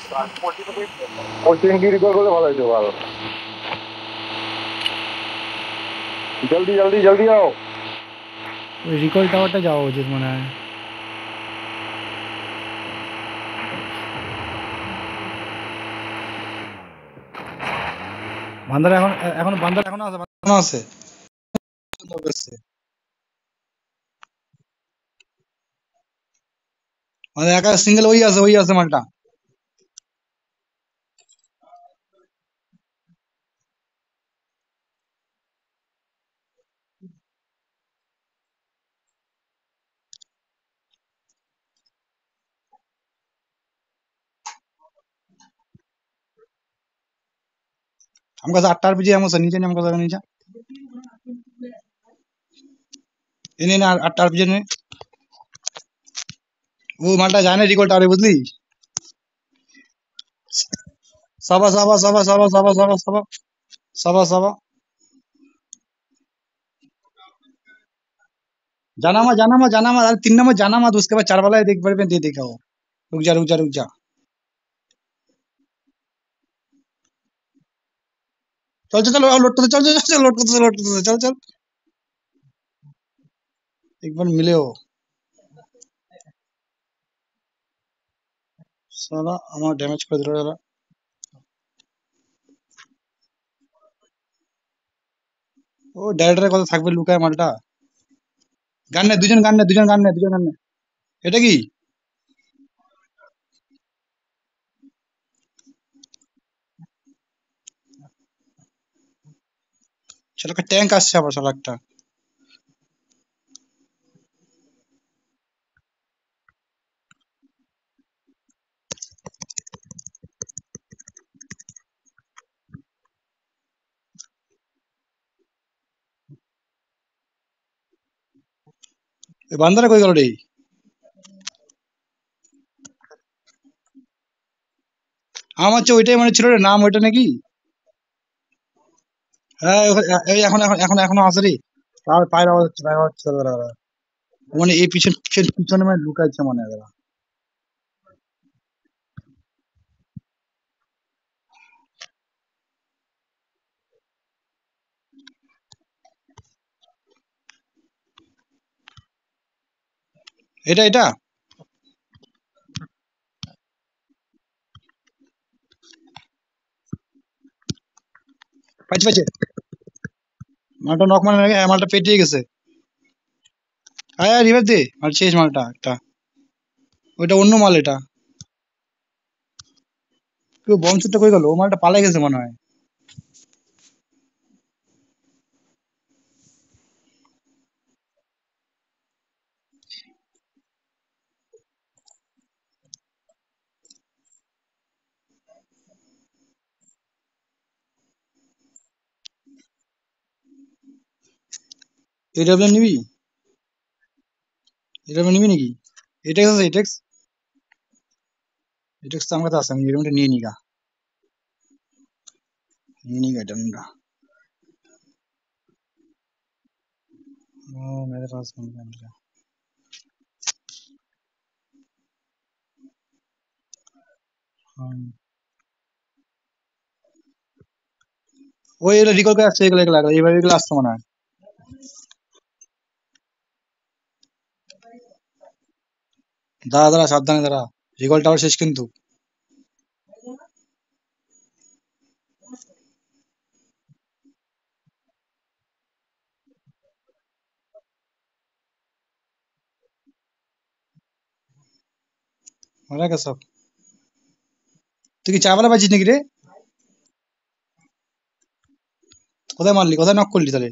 Coaching की record করলে ভালো হতো ভালো जल्दी जल्दी जल्दी आओ ওই রিকল টাওয়ারটা যাওয়া উচিত মনে হয় বান্দার এখন বান্দার এখনো আছে মানে একা সিঙ্গেল ওই আছে মালটা আমার কাছে 8টা আরপিজি এমন আছে নিচে আমার কাছে নিচে এনে না 8টা আরপিজি নে ও মালটা যায় না রিকল টাওয়ারে বুঝলি সাবা সাবা সাবা সাবা সাবা সাবা সাবা साबा साबा जाना मत अरे 3 नंबर जाना मत उसके बाद 4 वाला देख बार में दे देगा वो रुक जा रुक जा रुक जा चल चल चल लोड करते चल चल चल लोड करते चल चल एक बार मिले हो साला আমার ড্যামেজ করে দিল এরা ও ডাইরেক্টরের কথা থাকবে লুকায় মালটা দুজন গান নে এটা কি শালা একটা ট্যাঙ্ক আসছে আবার শালা একটা এই বান্দারা কই গেল রে আমার হচ্ছে ওইটাই মানে ছিল রে নাম ওইটা নাকি হ্যাঁ এই এখনো আছে রে পায়ের আওয়াজ হচ্ছে মানে এই পিছনে মানে লুকাইছে মনে হয় এরা। এটা পাইছে মালটা নক মানে নাকি মালটা পেটিয়ে গেছে আয় রিভার দে আর শেষ মালটা একটা ওইটা অন্য মাল এটা কেউ বম শুটটা কই গেল ও মালটা পালাই গেছে মনে হয় এডব্লিউ নিবি এডব্লিউ নিবি নাকি এটেক্স আছে এটেক্স তো আমার কাছে আছে আমি এরকমটা নিয়ে নিগা নিয়ে নিগা এটা নিগা ও মেরে পাস কম ওই এটা রিকল করে আসছে এগুলো এইভাবে এগুলো আসছে মনে হয় দাঁড়া দাঁড়া সাবধানে দাঁড়া রিকল টাওয়ার শেষ কিন্তু মারা গেছে সব তুই কি চাওয়ালা বাজিস নাকি রে কোথায় মারলি কোথায় নক করলি তাহলে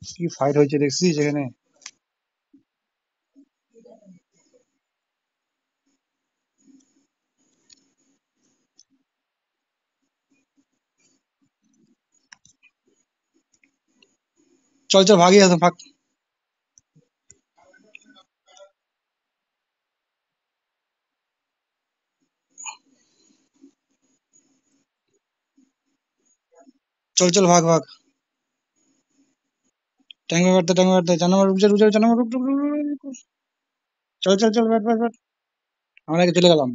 কি ফাইট হয়েছে দেখছিস এখানে চল চল ভাগি আসো ভাগ चल चल भाग भाग। टैंक में बैठते 4 नंबर रुक जा रुक जा 4 नंबर रुक रुक रुक रुक, रुक। चल चल चल बैठ बैठ बैठ। আমরা আগে চলে গেলাম।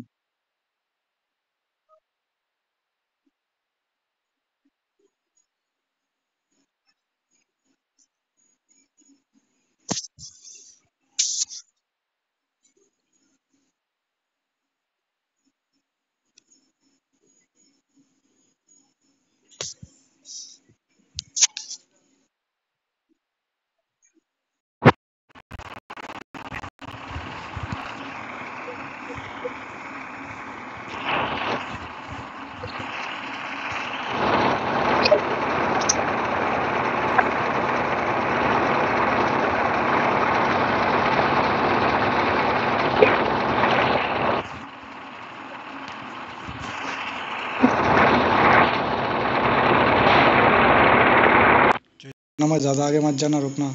नंबर ज्यादा आगे मत जाना रुकना।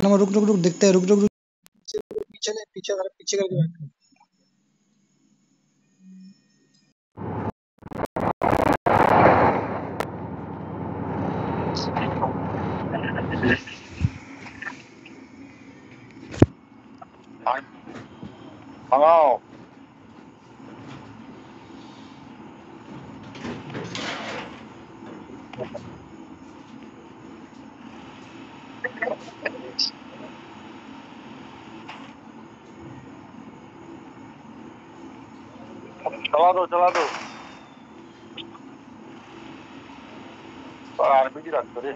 नंबर रुक रुक रुक दिखते हैं रुक रुक रुक। पीछे ले पीछे करके बैठ। ভাঙাও। चला दो आरपीजी रखो रे।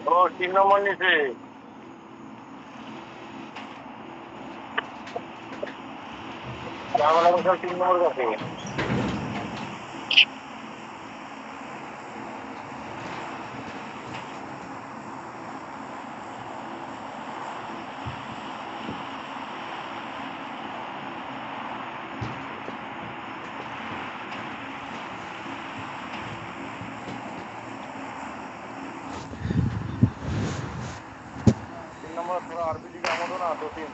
ও 3 নম্বর নিচে ক্যামেরা বসার 3 নম্বর কাছে। नंबर थोड़ा आरपीजी का मत हो ना 2-3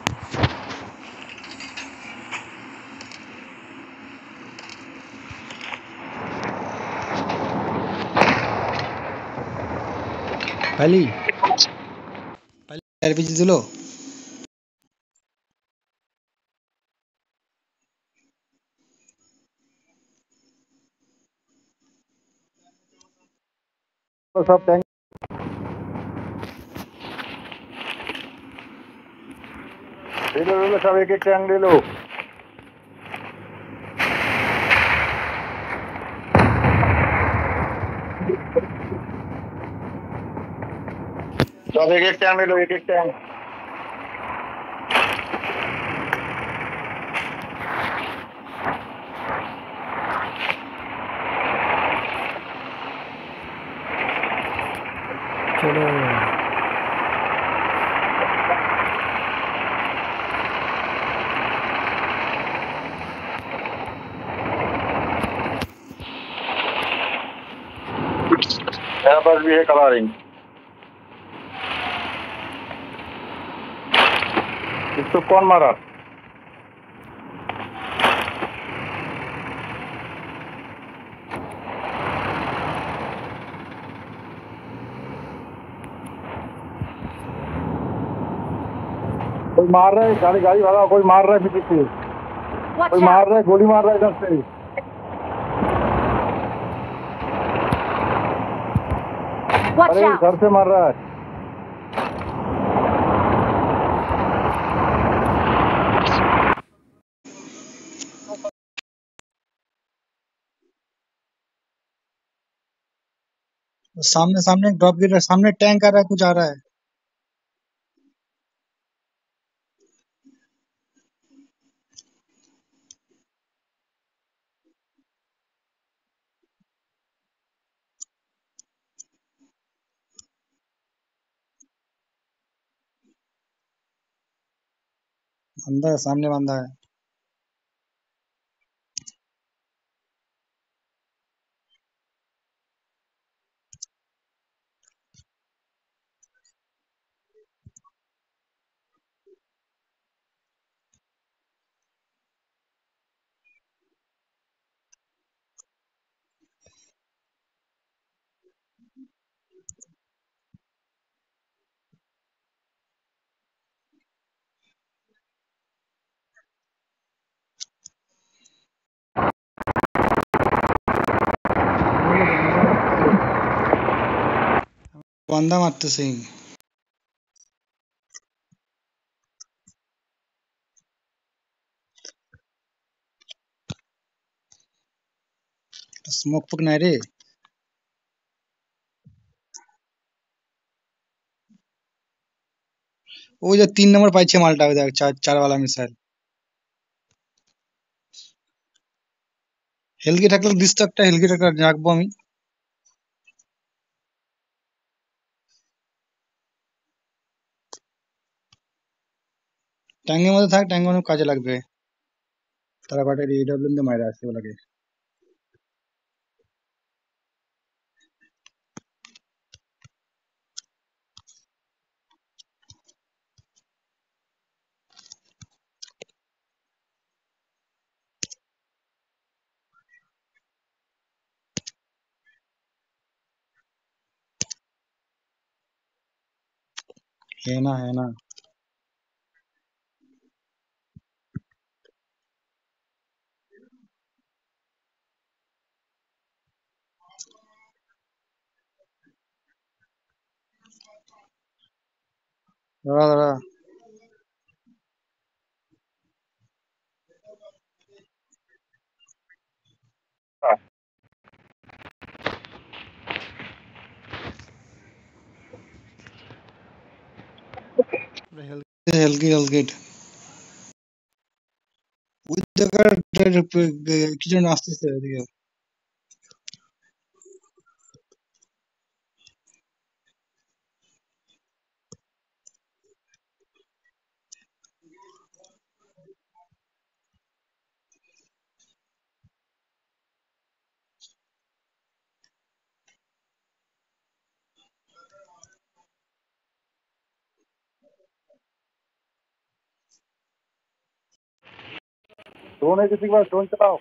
पहली पहली आरपीजी दिलो। तो सब टैंक ले लो सब एक टैंक ले लो। सब एक टैंक ले लो एक टैंक। चलो मेरे पास भी है कलरिंग। इसको कौन मारा? कोई मार रहा है गाड़ी गाड़ी वाला कोई मार रहा है पीछे से। कोई मार रहा है गोली मार रहा है इधर से। अरे घर से मार रहा है। सामने सामने ड्रॉप गिर रहा है सामने टैंक आ रहा है कुछ आ रहा है। बंदा है, सामने बंदा है। बंदा मारते सिंह स्मोक पुक नहीं रे। वो जो 3 नंबर पाইছে মালটা ওই দেখ চার वाला মিসাইল হেলকি থাকলে দিস তো একটা হেলকি একটা রাখবো আমি। ট্যাঙ্গের মধ্যে থাক, ট্যাঙ্গের মধ্যে কাজে লাগবে। তারা কটা রিডব্লিউ দিয়ে মাইরা আসছে ওগুলাকে। है ना। দাঁড়া দাঁড়া। হেলকি হেলকি ওই জায়গার কি যেন আসতেছে ওদিকে। ड्रोन है किसी के पास? ड्रोन चलाओ।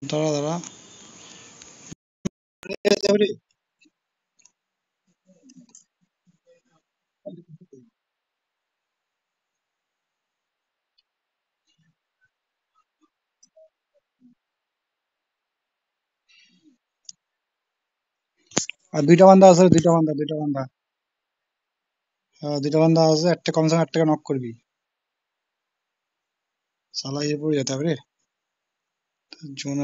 দাঁড়া দাঁড়া। আর দুইটা বান্দা। দুইটা বান্দা আছে, একটা কমসে কম একটাকে নক করবি। শালা ইয়ে পড়ে যেতে হবে রে। জোন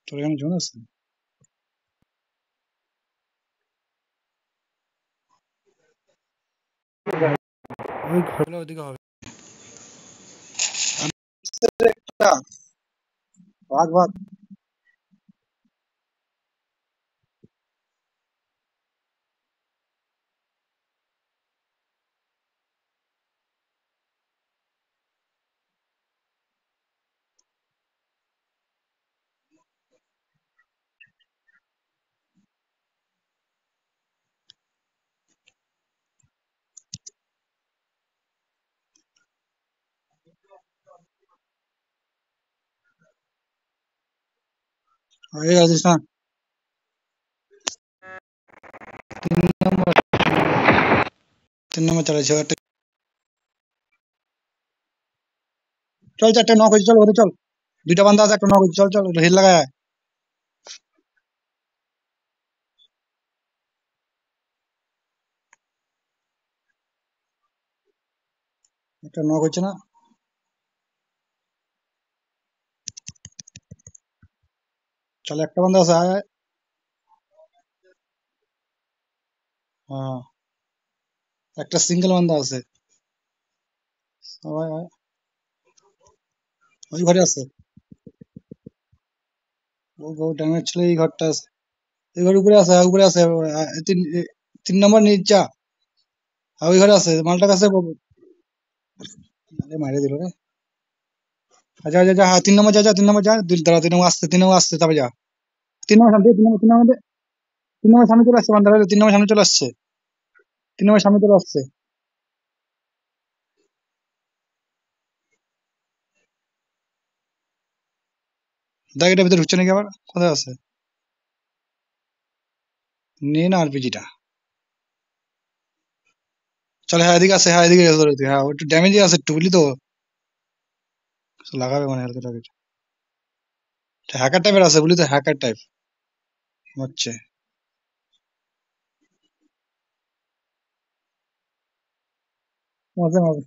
তোর এখানে জোন আছে? ওই ঘরগুলো ওদিকে হবে। একটা ভাগ ভাগ। আগে আছিস না? 3 নম্বর 3 নম্বর চালাইছে একটা। চল চারটে নক হয়েছে, চল ওদের চল। দুইটা বান্দা আছে, একটা নক হয়েছে, চল চল হিল লাগায় আয়। একটা নক হচ্ছে না? চল একটা বান্দা আছে, আয় আয়। হ্যাঁ, একটা সিঙ্গেল বান্দা আছে। আয় আয়। ওই ঘরে আছে। ও ড্যামেজ ছিল, এই ঘরটা আছে। এই ঘর উপরে আছে তিন নম্বর নিচা ওই ঘরে আছে মালটার কাছে আরে মারিয়ে দিল রে আচ্ছা আচ্ছা যা হ্যাঁ 3 নম্বর যা 3 নম্বর যা দাঁড়া 3 নম্বর আসছে তারপরে যা 3 নম্বর সামনে 3 নম্বর সামনে চলে আসছে মানে দাঁড়া 3 নম্বর সামনে চলে আসছে 3 নম্বর সামনে চলে আসছে দেখ এটা ভিতরে ঢুকছে নাকি আবার কোথায় আছে নিয়ে না আরপিজিটা চল হ্যাঁ এদিকে এসে ধরে তুই, হ্যাঁ ও একটু ড্যামেজই আছে একটু বুঝলি তো কিছু লাগাবে মানে হালকা টার্গেট হ্যাকার টাইপের আছে বুঝলি তো হ্যাকার টাইপ হচ্ছে মাঝে মাঝে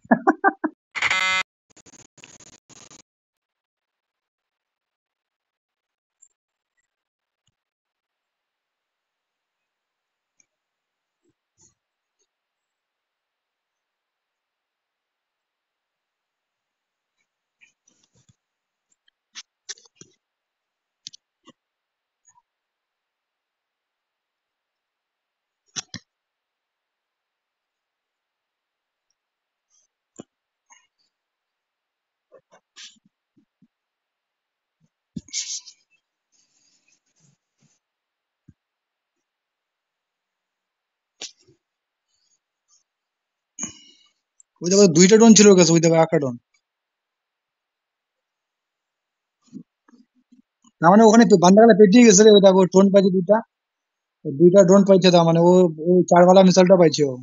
ওই দেখো 2টা ড্রোন ছিল ওর কাছে ওই দেখো একটা ড্রোন তার মানে ওখানে বান্দাগালা পেটিয়ে গেছে রে ওই দেখো ড্রোন পাইছে 2টা 2টা ড্রোন পাইছে তার মানে ও ও 4 ওয়ালা মিসাইলটা পাইছে ও